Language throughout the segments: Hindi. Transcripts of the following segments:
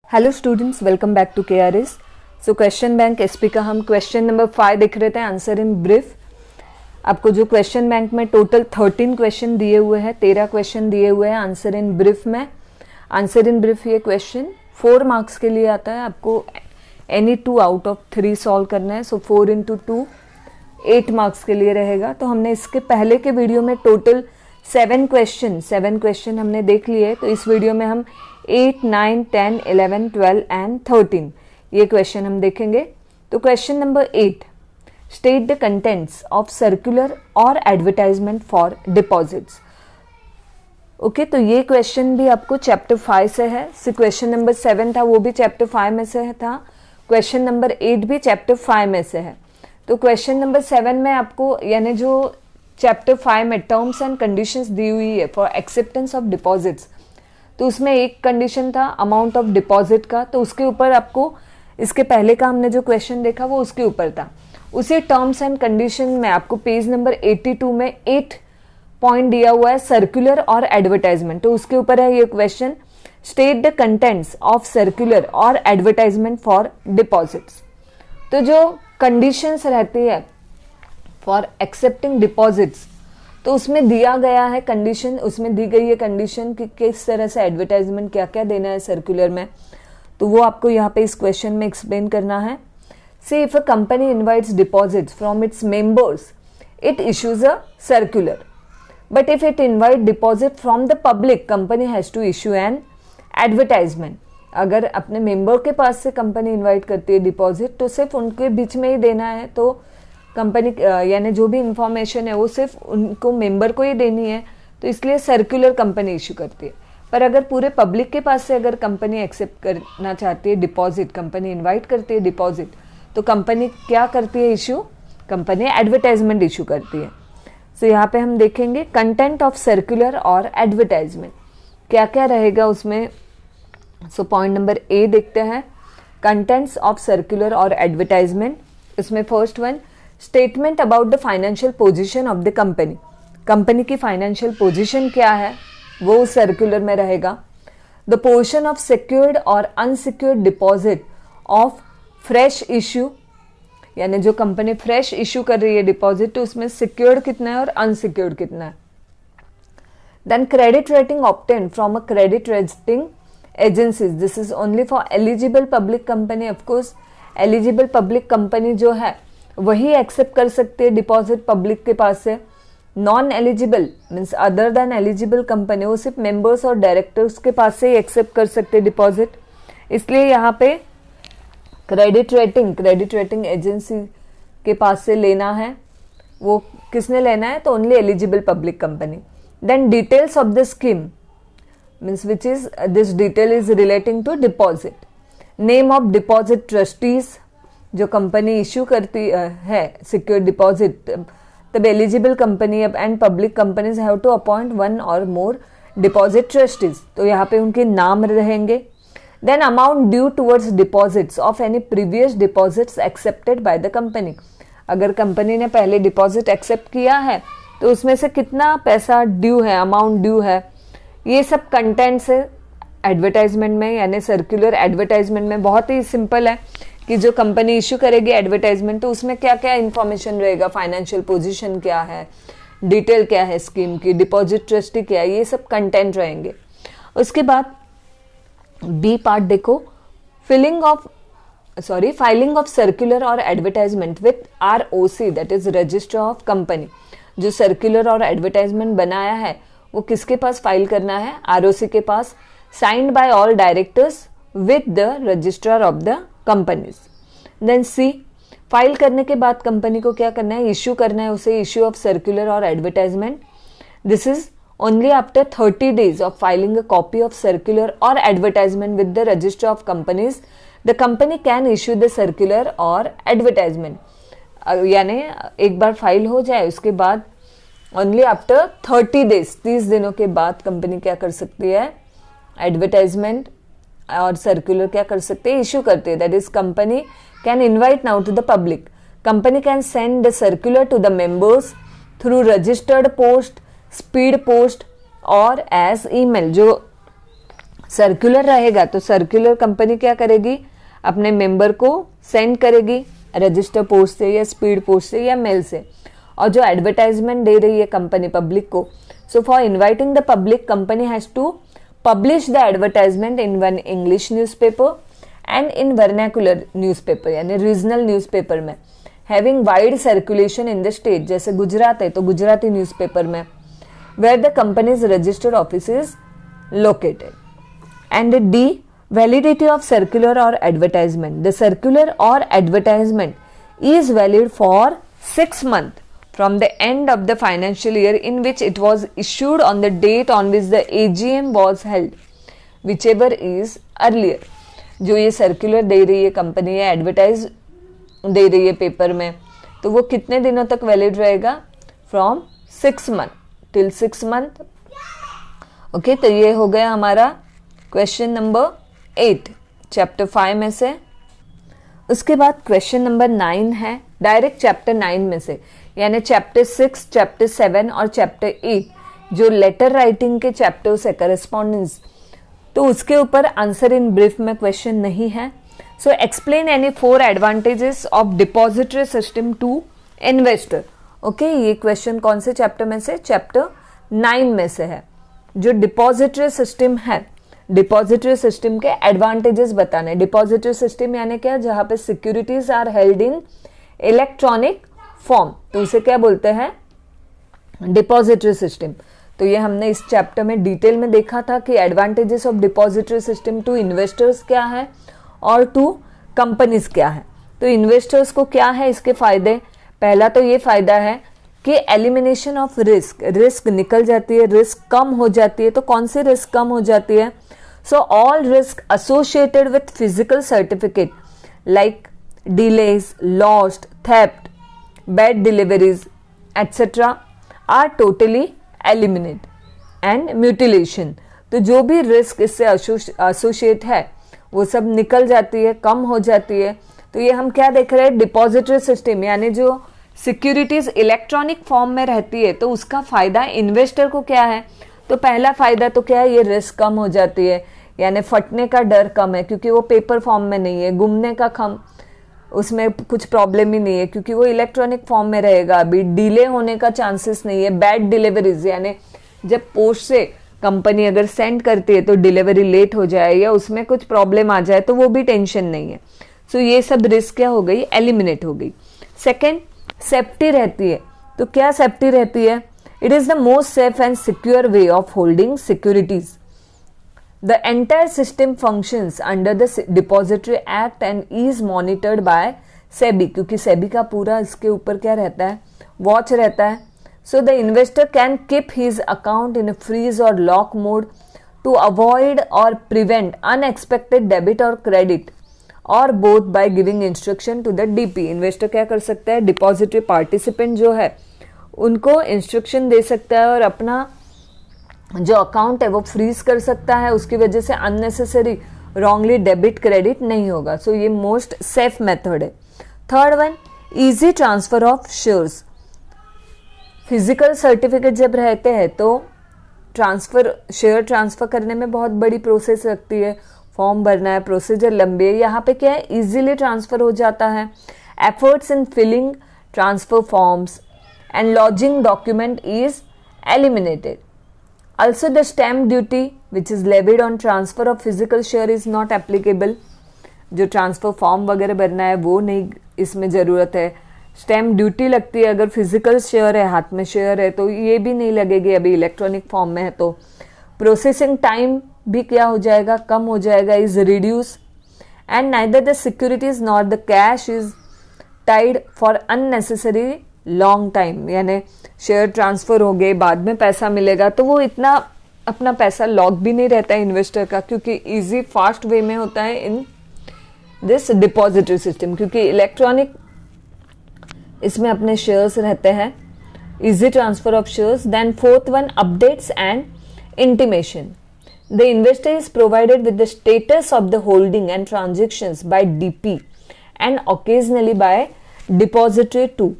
Hello students, welcome back to KRS। So question bank SP का हम क्वेश्चन नंबर 5 देख रहे थे, आंसर इन ब्रीफ। आपको जो क्वेश्चन बैंक में टोटल 13 क्वेश्चन दिए हुए हैं, 13 क्वेश्चन दिए हुए हैं आंसर इन ब्रीफ में। आंसर इन ब्रीफ ये क्वेश्चन 4 मार्क्स के लिए आता है। आपको एनी 2 आउट ऑफ 3 सॉल्व करना है। सो 4 इंटू 2 8 मार्क्स के लिए रहेगा। तो हमने इसके पहले के वीडियो में टोटल 7 क्वेश्चन हमने देख लिए। तो इस वीडियो में हम 8, 9, 10, 11, 12 एंड 13 ये क्वेश्चन हम देखेंगे। तो question number 8, state the contents of circular और एडवर्टाइजमेंट फॉर डिपॉजिट्स। ओके, तो ये क्वेश्चन भी आपको चैप्टर 5 से है। क्वेश्चन नंबर 7 था, वो भी चैप्टर 5 में से था। क्वेश्चन नंबर 8 भी चैप्टर 5 में से है। तो क्वेश्चन नंबर 7 में आपको यानी जो चैप्टर 5 में टर्म्स एंड कंडीशंस दी हुई है फॉर एक्सेप्टेंस ऑफ डिपॉजिट्स, तो उसमें एक कंडीशन था अमाउंट ऑफ डिपॉजिट का। तो उसके ऊपर आपको इसके पहले का हमने जो क्वेश्चन देखा वो उसके ऊपर था। उसी टर्म्स एंड कंडीशन में आपको पेज नंबर 82 में 8 पॉइंट दिया हुआ है सर्कुलर और एडवर्टाइजमेंट। तो उसके ऊपर है ये question, state the contents of circular और एडवर्टाइजमेंट फॉर डिपॉजिट्स। तो जो कंडीशंस रहती है फॉर एक्सेप्टिंग डिपॉजिट्स, तो उसमें दिया गया है कंडीशन, उसमें दी गई है कंडीशन कि किस तरह से एडवर्टाइजमेंट क्या क्या देना है सर्कुलर में। तो वो आपको यहाँ पे इस क्वेश्चन में एक्सप्लेन करना है। See if a company invites deposits from its members, it issues a circular, but if it invite deposit from the public, company has to issue an advertisement. अगर अपने मेंबर के पास से कंपनी इन्वाइट करती है डिपॉजिट, तो सिर्फ उनके बीच में ही देना है। तो कंपनी यानी जो भी इंफॉर्मेशन है वो सिर्फ उनको मेंबर को ही देनी है। तो इसलिए सर्कुलर कंपनी इशू करती है। पर अगर पूरे पब्लिक के पास से अगर कंपनी एक्सेप्ट करना चाहती है डिपॉजिट, कंपनी इनवाइट करती है डिपॉजिट, तो कंपनी क्या करती है इशू? कंपनी एडवर्टाइजमेंट इशू करती है। तो यहाँ पे हम देखेंगे कंटेंट ऑफ सर्कुलर और एडवर्टाइजमेंट क्या क्या रहेगा उसमें। सो पॉइंट नंबर ए देखते हैं, कंटेंट्स ऑफ सर्कुलर और एडवर्टाइजमेंट। इसमें first one, statement about the financial position of the company. Company की फाइनेंशियल पोजीशन क्या है वो उस सर्कुलर में रहेगा। द पोर्शन ऑफ सिक्योर्ड और unsecured deposit of fresh issue, यानी जो कंपनी फ्रेश इश्यू कर रही है डिपॉजिट, तो उसमें सिक्योर्ड कितना है और अनसिक्योर्ड कितना है। Then credit rating obtained from a credit rating agencies, this is only for eligible public company. Of course eligible public company जो है वही एक्सेप्ट कर सकते हैं डिपॉजिट पब्लिक के पास से। Non eligible means other than eligible company, वो सिर्फ मेंबर्स और डायरेक्टर्स के पास से ही एक्सेप्ट कर सकते हैं डिपॉजिट। इसलिए यहाँ पे क्रेडिट रेटिंग एजेंसी के पास से लेना है। वो किसने लेना है? तो only eligible public company. Then details of the scheme means which is this detail is relating to deposit. Name of deposit trustees, जो कंपनी इश्यू करती है सिक्योर डिपॉजिट, तब eligible company and public companies have to appoint 1 और मोर डिपॉजिट ट्रस्टीज। तो यहाँ पे उनके नाम रहेंगे। Then amount due towards deposits of any previous deposits accepted by the company. अगर कंपनी ने पहले डिपॉजिट एक्सेप्ट किया है तो उसमें से कितना पैसा ड्यू है, अमाउंट ड्यू है, ये सब कंटेंट्स है एडवर्टाइजमेंट में, यानी सर्कुलर एडवर्टाइजमेंट में। बहुत ही सिंपल है कि जो कंपनी इश्यू करेगी एडवर्टाइजमेंट, तो उसमें क्या क्या इंफॉर्मेशन रहेगा, फाइनेंशियल पोजीशन क्या है, डिटेल क्या है स्कीम की, डिपॉजिट ट्रस्टी क्या है, ये सब कंटेंट रहेंगे। उसके बाद बी पार्ट देखो, फाइलिंग ऑफ सर्कुलर और advertisement with ROC, that is register of company. जो सर्कुलर और एडवर्टाइजमेंट बनाया है वो किसके पास फाइल करना है? ROC के पास। Signed by all directors with the registrar of the companies. Then C, file करने के बाद कंपनी को क्या करना है? इश्यू करना है उसे इश्यू ऑफ सर्कुलर और advertisement. This is only after 30 days of filing a copy of circular और advertisement with the register of companies, the company can issue the circular और एडवर्टाइजमेंट। यानी एक बार फाइल हो जाए उसके बाद ओनली आफ्टर 30 days, 30 दिनों के बाद कंपनी क्या कर सकती है? एडवर्टाइजमेंट और सर्कुलर क्या कर सकते हैं? इश्यू करते हैं। That is company can invite now to the public. Company can send the circular to the members through registered post, speed post और एज ईमेल। जो सर्कुलर रहेगा तो सर्कुलर कंपनी क्या करेगी, अपने मेंबर को सेंड करेगी रजिस्टर पोस्ट से या स्पीड पोस्ट से या मेल से। और जो एडवर्टाइजमेंट दे रही है कंपनी पब्लिक को, so for inviting the public company has to publish the advertisement in one English newspaper and in vernacular newspaper यानी रीजनल न्यूज़पेपर में, having wide circulation in the state, जैसे गुजरात है तो गुजराती न्यूज़पेपर में, where the company's registered office is located. And D, validity of circular or advertisement. The circular or advertisement is valid for 6 months from the end of the financial year in which it was issued on the date on which the AGM was held, whichever is earlier. जो ये सर्कुलर दे रही है कंपनी या एडवर्टाइज दे रही है पेपर में, तो वो कितने दिनों तक वैलिड रहेगा, from 6 month till 6 month. Okay, तो ये हो गया हमारा क्वेश्चन नंबर 8 चैप्टर 5 में से। उसके बाद क्वेश्चन नंबर 9 है डायरेक्ट चैप्टर 9 में से, यानी चैप्टर 6, चैप्टर 7 और चैप्टर 8 जो लेटर राइटिंग के चैप्टर्स है, करस्पॉन्डेंस, तो उसके ऊपर आंसर इन ब्रीफ में क्वेश्चन नहीं है। So explain any 4 advantages of depository system to investor. Okay, ये क्वेश्चन कौन से चैप्टर में से, चैप्टर 9 में से है। जो डिपॉजिटरी सिस्टम है, डिपॉजिटरी सिस्टम के एडवांटेजेस बताने। डिपॉजिटरी सिस्टम यानी क्या, जहां पे securities are held in electronic form, तो उसे क्या बोलते हैं, डिपॉजिटरी सिस्टम। तो ये हमने इस चैप्टर में डिटेल में देखा था कि advantages of depository system to investors क्या है और टू कंपनीज क्या है। तो इन्वेस्टर्स को क्या है इसके फायदे, पहला तो ये फायदा है कि एलिमिनेशन ऑफ रिस्क, रिस्क निकल जाती है, रिस्क कम हो जाती है। तो कौन सी रिस्क कम हो जाती है, so all risk associated with physical certificate like delays, lost, theft, bad deliveries etcetera are totally eliminate and mutilation. तो जो भी रिस्क इससे एसोसिएट है वो सब निकल जाती है, कम हो जाती है। तो ये हम क्या देख रहे हैं, डिपॉजिटरी सिस्टम यानी जो सिक्योरिटीज इलेक्ट्रॉनिक फॉर्म में रहती है, तो उसका फायदा इन्वेस्टर को क्या है, तो पहला फायदा तो क्या है, ये रिस्क कम हो जाती है, यानी फटने का डर कम है क्योंकि वो पेपर फॉर्म में नहीं है, गुमने का कम, उसमें कुछ प्रॉब्लम ही नहीं है क्योंकि वो इलेक्ट्रॉनिक फॉर्म में रहेगा। अभी डिले होने का चांसेस नहीं है। बैड डिलीवरीज यानी जब पोस्ट से कंपनी अगर सेंड करती है तो डिलीवरी लेट हो जाए या उसमें कुछ प्रॉब्लम आ जाए तो वो भी टेंशन नहीं है। सो ये सब रिस्क क्या हो गई, एलिमिनेट हो गई। सेकेंड, सेफ्टी रहती है। तो क्या सेफ्टी रहती है, it is the most safe and secure way of holding securities. The entire system functions under the depository act and is monitored by SEBI, क्योंकि सेबी का पूरा इसके ऊपर क्या रहता है, वॉच रहता है। So the investor can keep his account in freeze और लॉक मोड टू अवॉइड और प्रिवेंट अनएक्सपेक्टेड डेबिट और क्रेडिट और both by giving instruction to the DP. Investor क्या कर सकता है, डिपॉजिटरी पार्टिसिपेंट जो है उनको इंस्ट्रक्शन दे सकता है और अपना जो अकाउंट है वो फ्रीज कर सकता है, उसकी वजह से अननेसेसरी रॉन्गली डेबिट क्रेडिट नहीं होगा। सो ये मोस्ट सेफ मेथड है। Third one, easy transfer of shares. Physical certificate जब रहते हैं तो शेयर ट्रांसफर करने में बहुत बड़ी प्रोसेस लगती है, फॉर्म भरना है, प्रोसीजर लंबी है। यहाँ पे क्या है, इजीली ट्रांसफर हो जाता है। Efforts in filling transfer forms and lodging document is eliminated. Also the stamp duty which is levied on transfer of physical share is not applicable. जो ट्रांसफर फॉर्म वगैरह भरना है वो नहीं इसमें ज़रूरत है। स्टैम्प ड्यूटी लगती है अगर फिजिकल शेयर है, हाथ में शेयर है, तो ये भी नहीं लगेगी अभी इलेक्ट्रॉनिक फॉर्म में है। तो प्रोसेसिंग टाइम भी क्या हो जाएगा, कम हो जाएगा, is reduce. And neither the securities not the cash is tied for unnecessary long time, यानी शेयर ट्रांसफर हो गए, बाद में पैसा मिलेगा, तो वो इतना अपना पैसा लॉक भी नहीं रहता है इन्वेस्टर का, क्योंकि इजी फास्ट वे में होता है इन दिस डिपॉजिटरी सिस्टम, क्योंकि इलेक्ट्रॉनिक इसमें अपने शेयर्स रहते हैं, easy transfer of shares. Then fourth one, updates and intimation. The investor is provided with the status of the holding and transactions by DP and occasionally by depository too.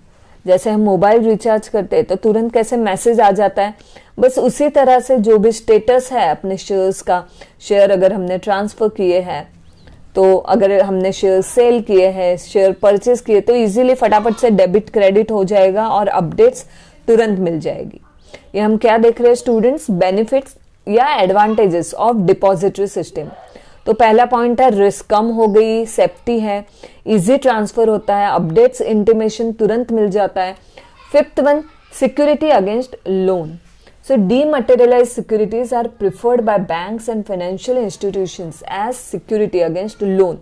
जैसे हम मोबाइल रिचार्ज करते हैं तो तुरंत कैसे मैसेज आ जाता है, बस उसी तरह से जो भी स्टेटस है अपने शेयर्स का, शेयर अगर हमने ट्रांसफर किए हैं, तो अगर हमने शेयर सेल किए हैं, शेयर परचेज किए, तो इजीली फटाफट से डेबिट क्रेडिट हो जाएगा और अपडेट्स तुरंत मिल जाएगी। ये हम क्या देख रहे हैं स्टूडेंट्स, बेनिफिट्स या एडवांटेजेस ऑफ डिपॉजिटरी सिस्टम। तो पहला पॉइंट है रिस्क कम हो गई, सेफ्टी है, इजी ट्रांसफर होता है, अपडेट्स इंटीमेशन तुरंत मिल जाता है। Fifth one, security against loan. So dematerialized securities are preferred by banks and financial institutions as security against loan.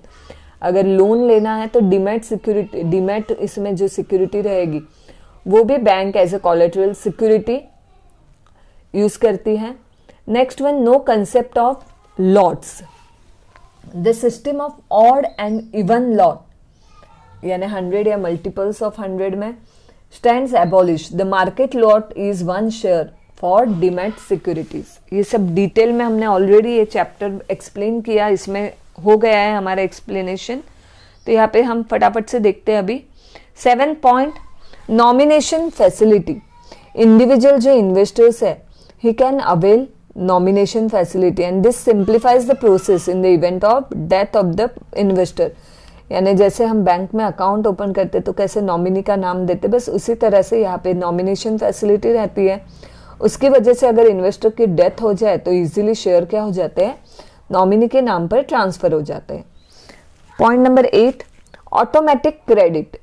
अगर लोन लेना है तो डीमैट सिक्योरिटी, डीमैट इसमें जो सिक्योरिटी रहेगी वो भी bank as a collateral security use करती है। Next one, no concept of lots. The system of odd and even lot यानी 100 या मल्टीपल्स ऑफ 100 में stands abolish. The market lot is one share for demat securities. ये सब डिटेल में हमने ऑलरेडी ये चैप्टर एक्सप्लेन किया, इसमें हो गया है हमारा एक्सप्लेनेशन। तो यहाँ पे हम फटाफट से देखते हैं अभी। 7 पॉइंट, नॉमिनेशन फैसिलिटी। इंडिविजुअल जो इन्वेस्टर्स है he can avail nomination facility and this simplifies the process in the event of death of the investor. यानी जैसे हम बैंक में अकाउंट ओपन करते तो कैसे नॉमिनी का नाम देते, बस उसी तरह से यहाँ पे नॉमिनेशन फैसिलिटी रहती है। उसकी वजह से अगर इन्वेस्टर की डेथ हो जाए तो इजीली शेयर क्या हो जाते हैं, नॉमिनी के नाम पर ट्रांसफर हो जाते हैं। Point number 8, automatic credit.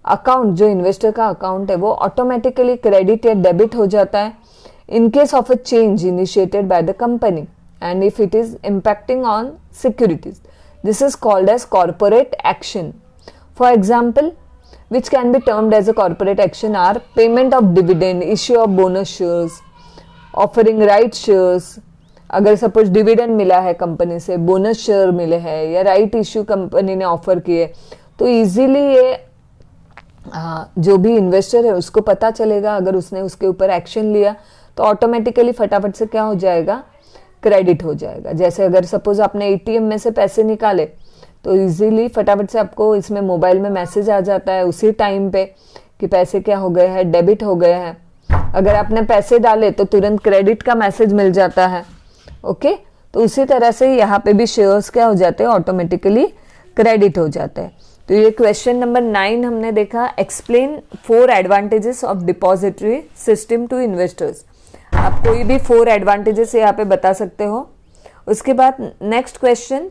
Account जो इन्वेस्टर का अकाउंट है वो ऑटोमेटिकली क्रेडिट या डेबिट हो जाता है in case of a change initiated by the company and if it is impacting on securities. This is called as corporate action. For example, which can be termed as a corporate action are payment of dividend, issue of bonus shares, offering right shares। अगर सपोज डिविडेंड मिला है कंपनी से, बोनस शेयर मिले हैं या राइट इश्यू कंपनी ने ऑफर किए, तो इजीली ये जो भी इन्वेस्टर है उसको पता चलेगा। अगर उसने उसके ऊपर एक्शन लिया तो ऑटोमेटिकली फटाफट से क्या हो जाएगा, क्रेडिट हो जाएगा। जैसे अगर सपोज आपने एटीएम में से पैसे निकाले तो इजीली फटाफट से आपको इसमें मोबाइल में मैसेज आ जाता है उसी टाइम पे कि पैसे क्या हो गए हैं, डेबिट हो गए हैं। अगर आपने पैसे डाले तो तुरंत क्रेडिट का मैसेज मिल जाता है। ओके, तो उसी तरह से यहाँ पे भी शेयर्स क्या हो जाते हैं, ऑटोमेटिकली क्रेडिट हो जाते हैं। तो ये क्वेश्चन नंबर 9 हमने देखा, explain 4 advantages of depository system to investors. आप कोई भी 4 एडवांटेजेस यहाँ पे बता सकते हो। उसके बाद next question,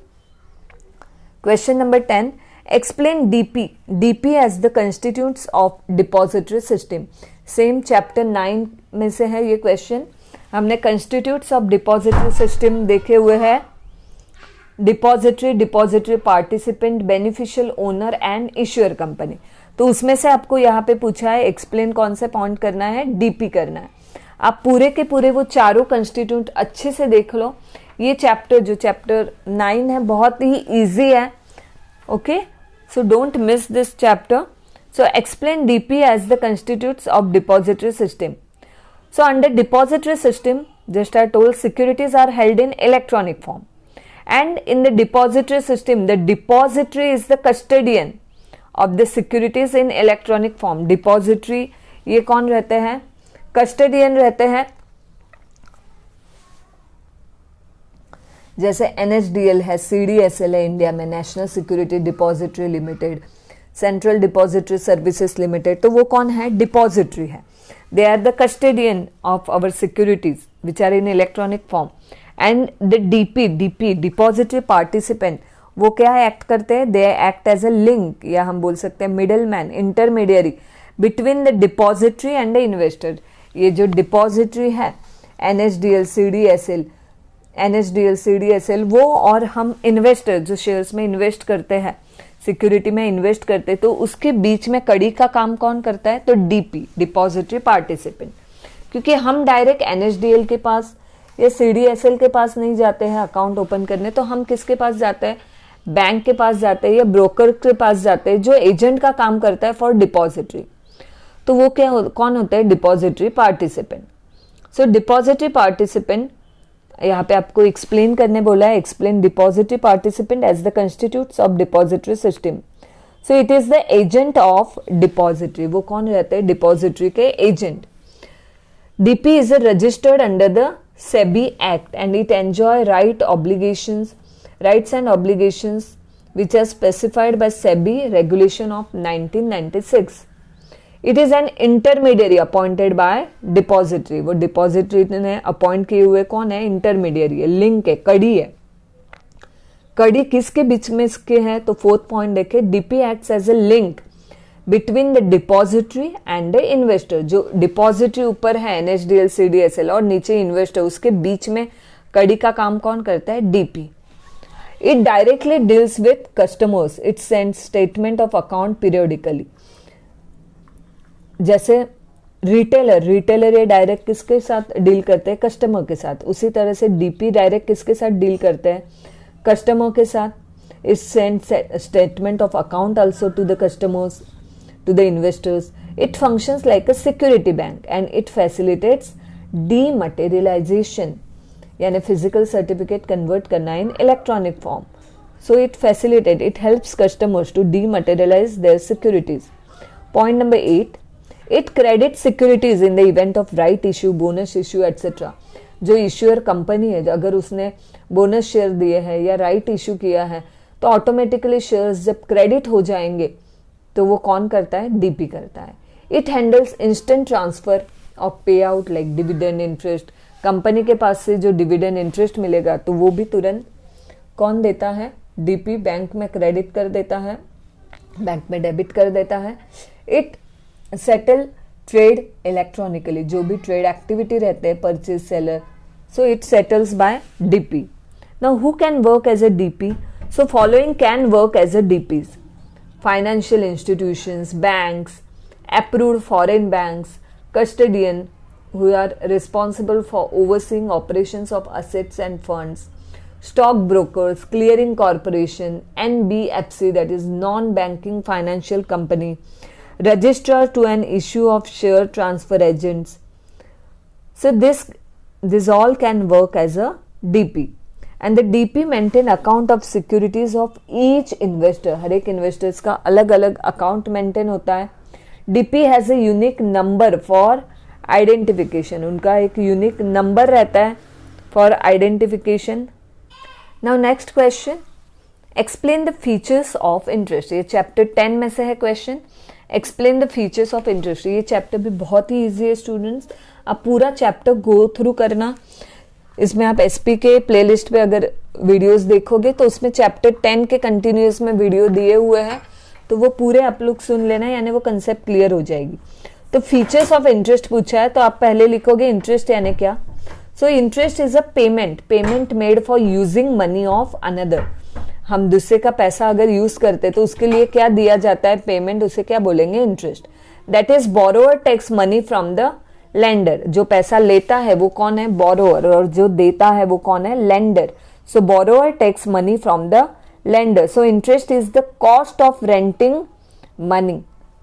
question number 10, explain DP. DP as the constituents of depository system. Same chapter 9 में से है ये क्वेश्चन। हमने कंस्टिट्यूट्स ऑफ डिपॉजिटरी सिस्टम देखे हुए हैं, depository, depository participant, beneficial owner and issuer company. तो उसमें से आपको यहाँ पे पूछा है एक्सप्लेन कौन से पॉइंट करना है, डीपी करना है। आप पूरे के पूरे वो चारों कंस्टिट्यूट अच्छे से देख लो। ये चैप्टर जो चैप्टर 9 है बहुत ही इजी है। Okay, so don't miss this chapter. So explain DP as the constituents of depository system. So under depository system, just I told, securities are held in electronic form and in the depository system the depository is the custodian of the securities in electronic form। depository ये कौन रहते हैं, custodian रहते हैं। जैसे NSDL है, CDSL है इंडिया में, national security depository limited, central depository services limited, तो वो कौन है, डिपॉजिटरी है। They are the custodian of our securities which are in electronic form. And the DP, depository participant, वो क्या एक्ट करते हैं, they act as a link, या हम बोल सकते हैं middle man, intermediary between the depository and the investor. ये जो डिपॉजिटरी है NSDL, CDSL, वो और हम इन्वेस्टर जो शेयर्स में इन्वेस्ट करते हैं, सिक्योरिटी में इन्वेस्ट करते हैं, तो उसके बीच में कड़ी का काम कौन करता है, तो डीपी, डिपॉजिटरी पार्टिसिपेंट। क्योंकि हम डायरेक्ट NSDL के पास या CDSL के पास नहीं जाते हैं अकाउंट ओपन करने, तो हम किसके पास जाते हैं, बैंक के पास जाते हैं या ब्रोकर के पास जाते हैं जो एजेंट का काम करता है फॉर डिपॉजिटरी। तो वो कौन होता है, डिपॉजिटरी पार्टिसिपेंट। सो डिपॉजिटरी पार्टिसिपेंट यहाँ पे आपको एक्सप्लेन करने बोला है, explain depository participant as the constituents of depository system. So it is the agent of depository. वो कौन रहते हैं? डिपॉजिटरी के agent. DP is registered under the SEBI act and it enjoy rights and obligations which are specified by SEBI regulation of 1996. It is an intermediary appointed by depository. वो depository ने अपॉइंट किए हुए कौन है? इंटरमीडियरी है, लिंक है, कड़ी है. कड़ी किसके बीच में इसके है? तो फोर्थ पॉइंट देखे, DP acts as a link between the depository and the investor. जो डिपॉजिटरी ऊपर है NHDL CDSL और नीचे इन्वेस्टर, उसके बीच में कड़ी का काम कौन करता है? DP. It directly deals with customers. It sends statement of account periodically. जैसे रिटेलर ये डायरेक्ट किसके साथ डील करते हैं? कस्टमर के साथ. उसी तरह से डीपी डायरेक्ट किसके साथ डील करते हैं? कस्टमर के साथ. It sends statement of account also to the customers, to the investors. It functions like a security bank and it facilitates dematerialization. यानी फिजिकल सर्टिफिकेट कन्वर्ट करना in electronic form. So it facilitate, it helps customers to dematerialise their securities. Point number 8, it credit securities in the event of right issue, bonus issue etcetera. जो इश्यूअर कंपनी है, अगर उसने बोनस शेयर दिए हैं या राइट इश्यू किया है, तो ऑटोमेटिकली शेयर्स जब क्रेडिट हो जाएंगे तो वो कौन करता है? डीपी करता है. It handles instant transfer of pay out like dividend, interest. Company के पास से जो डिविडेंड इंटरेस्ट मिलेगा तो वो भी तुरंत कौन देता है? डीपी बैंक में क्रेडिट कर देता है, बैंक में डेबिट कर देता है. It settle trade electronically. जो भी ट्रेड एक्टिविटी रहते हैं, purchase seller, so it settles by DP. Now who can work as a DP? So following can work as a DPs: financial institutions, banks, approved foreign banks, custodian who are responsible for overseeing operations of assets and funds, stockbrokers, clearing corporation, NBFC, that is non-banking financial company, registrar to an issue of share transfer agents. So this all can work as a DP. And the DP maintain account of securities of each investor. हर एक investors का अलग अलग account maintain होता है. DP has a unique number for identification. उनका एक unique number रहता है for identification. Now next question, explain the features of interest. ये chapter 10 में से है question. Explain the features of interest. ये chapter भी बहुत ही easy है students. आप पूरा chapter go through करना. इसमें आप SP के प्लेलिस्ट पे अगर वीडियोस देखोगे तो उसमें चैप्टर 10 के कंटिन्यूअस में वीडियो दिए हुए हैं, तो वो पूरे आप लोग सुन लेना, यानी वो कंसेप्ट क्लियर हो जाएगी. तो फीचर्स ऑफ इंटरेस्ट पूछा है तो आप पहले लिखोगे इंटरेस्ट यानी क्या. सो interest is a payment made for using money of another. हम दूसरे का पैसा अगर यूज करते तो उसके लिए क्या दिया जाता है पेमेंट, उसे क्या बोलेंगे interest. That is borrower takes money from the lender. जो पैसा लेता है वो कौन है, बोरोअर, और जो देता है वो कौन है, lender. So borrower takes money from the lender. So interest is the cost of renting money.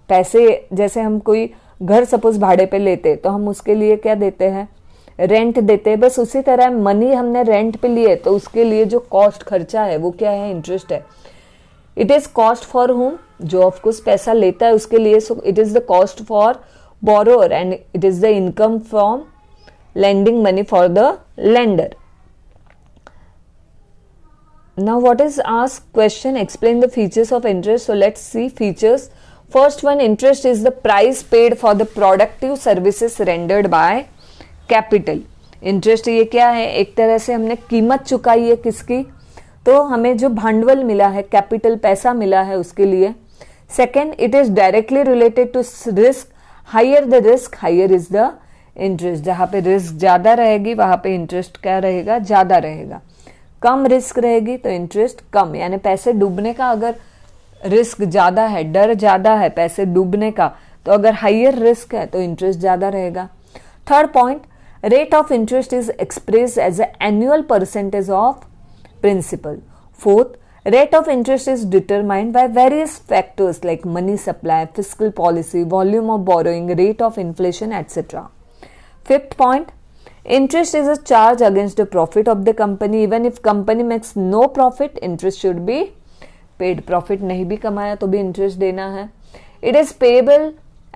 पैसे, जैसे हम कोई घर सपोज भाड़े पे लेते तो हम उसके लिए क्या देते हैं, रेंट देते हैं. बस उसी तरह मनी हमने रेंट पे लिए तो उसके लिए जो कॉस्ट खर्चा है वो क्या है, इंटरेस्ट है. It is cost for home, जो ऑफकोर्स पैसा लेता है उसके लिए. सो it is the cost for borrower and it is the income from lending money for the lender. Now what is asked question, explain the features of interest. So let's see features. First one, interest is the price paid for the productive services rendered by capital. Interest ये क्या है, एक तरह से हमने कीमत चुकाई है किसकी, तो हमें जो भांडवल मिला है, कैपिटल पैसा मिला है उसके लिए. Second, it is directly related to risk. Higher the risk higher is the interest. जहां पे रिस्क ज्यादा रहेगी वहां पे इंटरेस्ट क्या रहेगा, ज्यादा रहेगा. कम रिस्क रहेगी तो इंटरेस्ट कम. यानी पैसे डूबने का अगर रिस्क ज्यादा है, डर ज्यादा है पैसे डूबने का, तो अगर हायर रिस्क है तो इंटरेस्ट ज्यादा रहेगा. Third point, rate of interest is express as a annual percentage of principal. Fourth, rate of interest is determined by various factors like money supply, fiscal policy, volume of borrowing, rate of inflation, etc. Fifth point, interest is a charge against the profit of the company. Even if company makes no profit, interest should be paid, profit नहीं भी कमाया तो भी इंटरेस्ट देना है. It is payable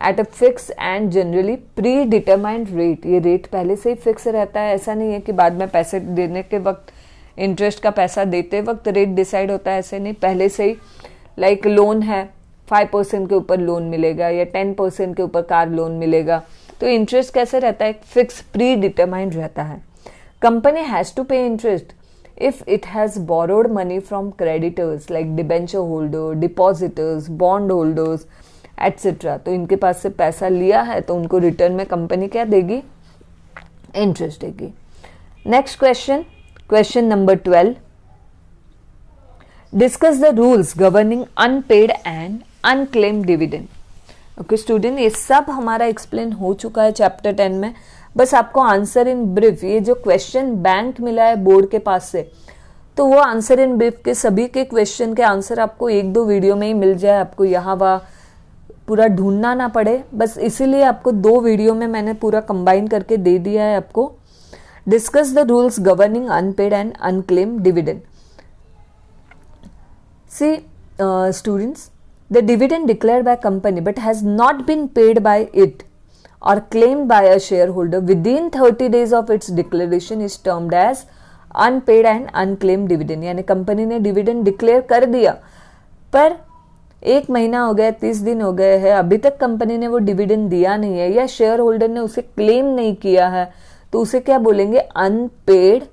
at a fix and generally pre determined rate. ये रेट पहले से ही फिक्स रहता है, ऐसा नहीं है कि बाद में पैसे देने के वक्त, इंटरेस्ट का पैसा देते वक्त रेट डिसाइड होता है, ऐसे नहीं, पहले से ही. लाइक लोन है, 5% के ऊपर लोन मिलेगा या 10% के ऊपर कार लोन मिलेगा, तो इंटरेस्ट कैसे रहता है, फिक्स प्री डिटरमाइंड रहता है. कंपनी हैज टू पे interest if it has borrowed money from creditors like debenture holder, depositors, bond holders, etc. तो इनके पास से पैसा लिया है तो उनको रिटर्न में कंपनी क्या देगी, इंटरेस्ट देगी. Next question, question number 12. Discuss the rules governing unpaid and unclaim dividend. Okay student, ये सब हमारा एक्सप्लेन हो चुका है चैप्टर 10 में. बस आपको आंसर इन ब्रीफ, ये जो क्वेश्चन बैंक मिला है बोर्ड के पास से, तो वो आंसर इन ब्रीफ के सभी के क्वेश्चन के आंसर आपको 1-2 वीडियो में ही मिल जाए, आपको यहाँ वहाँ पूरा ढूंढना ना पड़े. बस इसीलिए आपको 2 वीडियो में मैंने पूरा कंबाइन करके दे दिया है आपको. Discuss the rules governing unpaid and unclaim dividend. See students, the dividend declared by company but has not been paid by it or claimed by a shareholder within 30 days of its declaration is termed as unpaid and unclaimed dividend. यानी कंपनी ने डिविडेंड डिक्लेयर कर दिया पर 1 महीना हो गया, 30 दिन हो गए हैं, अभी तक कंपनी ने वो डिविडेंड दिया नहीं है या शेयर होल्डर ने उसे क्लेम नहीं किया है, तो उसे क्या बोलेंगे, अनपेड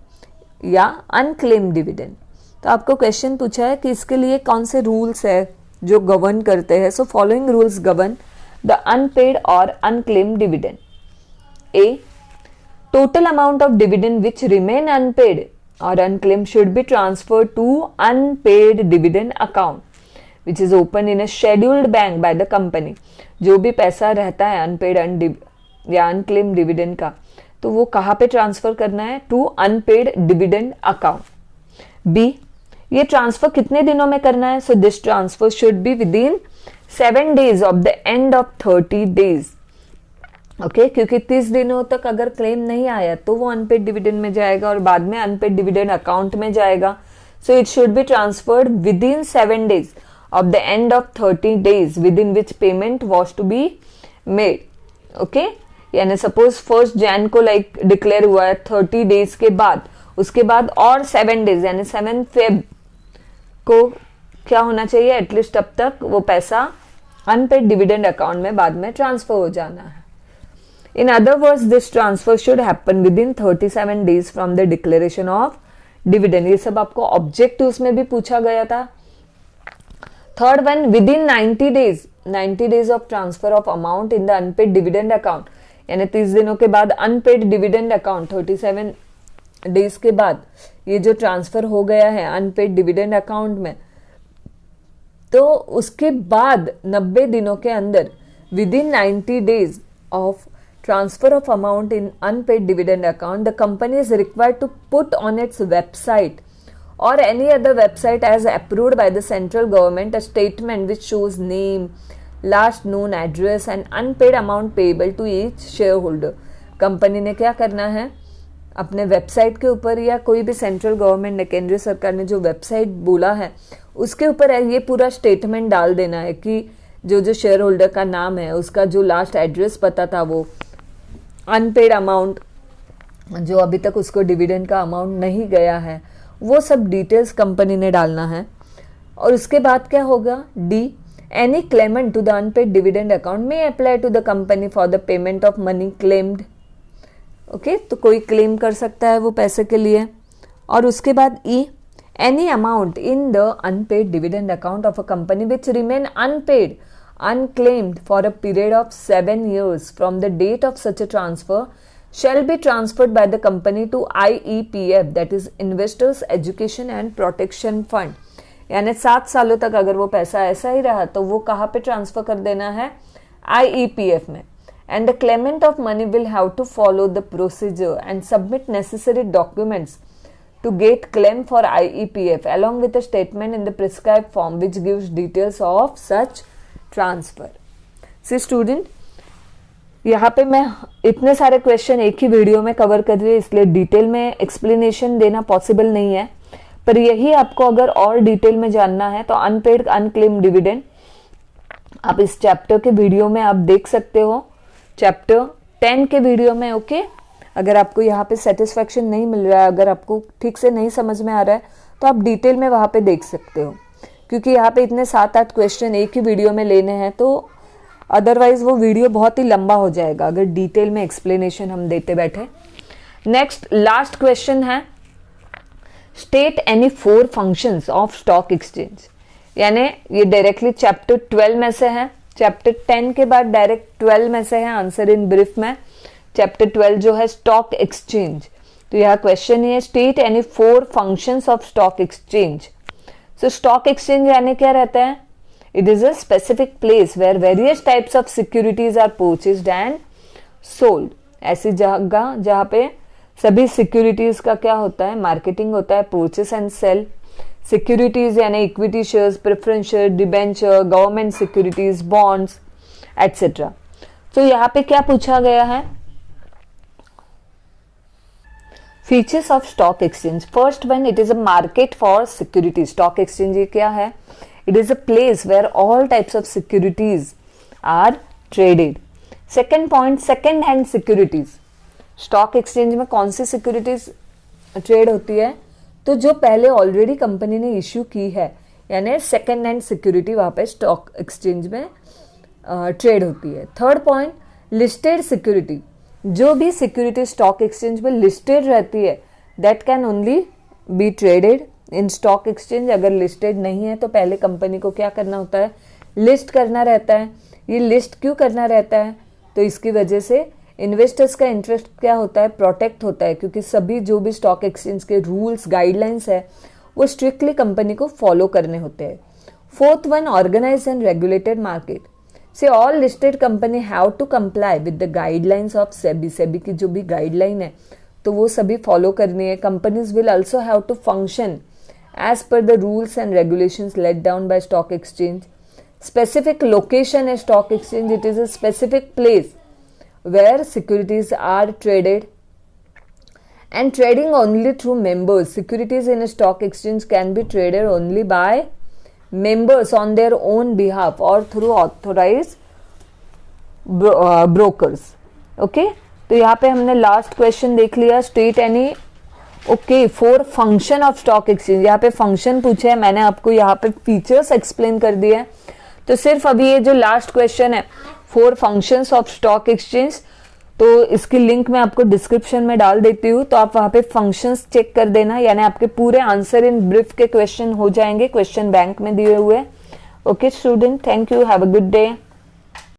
या अनक्लेम्ड डिविडेंड. तो आपको क्वेश्चन पूछा है कि इसके लिए कौन से रूल्स है जो गवर्न करते हैं. So following rules govern the unpaid or unclaimed dividend. A. Total amount of dividend which remain unpaid or unclaimed should be transferred to unpaid dividend account which is open in a scheduled bank by the company. जो भी पैसा रहता है unpaid या unclaimed dividend का, तो वो कहाँ पे ट्रांसफर करना है, to unpaid dividend account. B. ये ट्रांसफर कितने दिनों में करना है, so this transfer should be within 7 days of the end of 30 days. Okay, क्योंकि 30 दिनों तक अगर क्लेम नहीं आया तो वो अनपेड डिविडेंड में जाएगा और बाद में अनपेड डिविडेंड अकाउंट में जाएगा. So it should be transferred within 7 days of the end of 30 days within which payment was to be made. Okay, यानी सपोज 1 Jan को लाइक डिक्लेयर हुआ है, 30 days के बाद, उसके बाद और 7 days यानी 7 Feb को क्या होना चाहिए, एटलीस्ट अब तक वो पैसा अनपेड डिविडेंड अकाउंट में बाद में ट्रांसफर हो जाना है. In other words this transfer should happen within 37 days from the declaration of dividend. ये सब आपको ऑब्जेक्टिव्स में भी पूछा गया था. Third one, with in 90 days of transfer of amount in the unpaid dividend account. यानी 30 दिनों के बाद अनपेड डिविडेंड अकाउंट, 37 days के बाद ये जो ट्रांसफर हो गया है अनपेड डिविडेंड अकाउंट में, तो उसके बाद 90 दिनों के अंदर with in 90 days of transfer of amount in unpaid dividend account the company is required to put on its website और any other website as approved by the central government a statement which shows name, last known address and unpaid amount payable to each share holder. Company ने क्या करना है, अपने वेबसाइट के ऊपर या कोई भी सेंट्रल गवर्नमेंट ने, केंद्रीय सरकार ने जो वेबसाइट बोला है उसके ऊपर ये पूरा स्टेटमेंट डाल देना है कि जो शेयर होल्डर का नाम है, उसका जो लास्ट एड्रेस पता था, वो अनपेड अमाउंट जो अभी तक उसको डिविडेंड का अमाउंट नहीं गया है, वो सब डिटेल्स कंपनी ने डालना है. और उसके बाद क्या होगा, D, any claimant to the unpaid dividend account में apply to the company for the payment of money claimed. Okay, तो कोई क्लेम कर सकता है वो पैसे के लिए. और उसके बाद ई, any amount in the unpaid dividend account of a company which remain unpaid, unclaimed for a period of 7 years from the date of such a transfer shall be transferred by the company to IEPF, that is Investors Education and Protection Fund. यानी 7 सालों तक अगर वो पैसा ऐसा ही रहा तो वो कहाँ पे ट्रांसफर कर देना है, IEPF में. And the claimant of money will have to follow the procedure and submit necessary documents to get claim for IEPF along with a statement in the prescribed form which gives details of such transfer. See student, यहाँ पे मैं इतने सारे क्वेश्चन एक ही वीडियो में कवर कर रही हूँ, इसलिए डिटेल में एक्सप्लेनेशन देना पॉसिबल नहीं है, पर यही आपको अगर और डिटेल में जानना है तो अनपेड अनक्लेम डिविडेंड आप इस चैप्टर के वीडियो में आप देख सकते हो, चैप्टर 10 के वीडियो में। ओके, अगर आपको यहाँ पे सेटिस्फेक्शन नहीं मिल रहा है, अगर आपको ठीक से नहीं समझ में आ रहा है तो आप डिटेल में वहाँ पे देख सकते हो, क्योंकि यहाँ पे इतने 7-8 क्वेश्चन एक ही वीडियो में लेने हैं, तो अदरवाइज वो वीडियो बहुत ही लंबा हो जाएगा अगर डिटेल में एक्सप्लेनेशन हम देते बैठे। नेक्स्ट लास्ट क्वेश्चन है, state any 4 functions of stock exchange. यानी ये डायरेक्टली चैप्टर 12 में से है, चैप्टर 10 के बाद डायरेक्ट 12 में से है आंसर इन ब्रीफ में। चैप्टर 12 जो है स्टॉक एक्सचेंज, तो यह क्वेश्चन है state any 4 functions of stock exchange. So stock exchange यानी क्या रहता है? It is a specific place where various types of securities are purchased and sold. ऐसी जगह जहां पे सभी सिक्योरिटीज का क्या होता है? मार्केटिंग होता है, परचेस एंड सेल। सिक्योरिटीज यानी equity shares, preference share, debenture, government securities, bonds etcetera. तो यहाँ पे क्या पूछा गया है? Features of stock exchange. First one, it is a market for securities. Stock exchange ये क्या है? It is a place where all types of securities are traded. Second point, second hand securities. Stock exchange में कौन सी सिक्योरिटीज ट्रेड होती है? तो जो पहले ऑलरेडी कंपनी ने इश्यू की है, यानी सेकेंड हैंड सिक्योरिटी वहां पे स्टॉक एक्सचेंज में ट्रेड होती है। Third point, listed security. जो भी सिक्योरिटी स्टॉक एक्सचेंज में लिस्टेड रहती है that can only B traded in stock exchange. अगर लिस्टेड नहीं है तो पहले कंपनी को क्या करना होता है? लिस्ट करना रहता है। ये लिस्ट क्यों करना रहता है? तो इसकी वजह से इन्वेस्टर्स का इंटरेस्ट क्या होता है? प्रोटेक्ट होता है, क्योंकि सभी जो भी स्टॉक एक्सचेंज के रूल्स गाइडलाइंस है वो स्ट्रिक्टली कंपनी को फॉलो करने होते हैं। Fourth one, organised and regulated market. So all listed company have to comply with the guidelines of SEBI. SEBI की जो भी गाइडलाइन है तो वो सभी फॉलो करनी है। Companies will also have to function as per the rules and regulations let down by stock exchange. Specific location है stock exchange, it is a specific place where securities are traded and trading only through members. Securities in a stock exchange can be traded only by members on their own behalf or through authorized brokers. Okay, तो यहाँ पे हमने लास्ट क्वेश्चन देख लिया, state any okay 4 function of stock exchange. यहाँ पे फंक्शन पूछे है, मैंने आपको यहाँ पे फीचर्स एक्सप्लेन कर दिए हैं। तो सिर्फ अभी ये जो लास्ट क्वेश्चन है 4 फंक्शंस ऑफ स्टॉक एक्सचेंज, तो इसकी लिंक मैं आपको डिस्क्रिप्शन में डाल देती हूँ, तो आप वहाँ पे फंक्शंस चेक कर देना, यानी आपके पूरे आंसर इन ब्रीफ के क्वेश्चन हो जाएंगे क्वेश्चन बैंक में दिए हुए। Okay student, thank you, have a good day.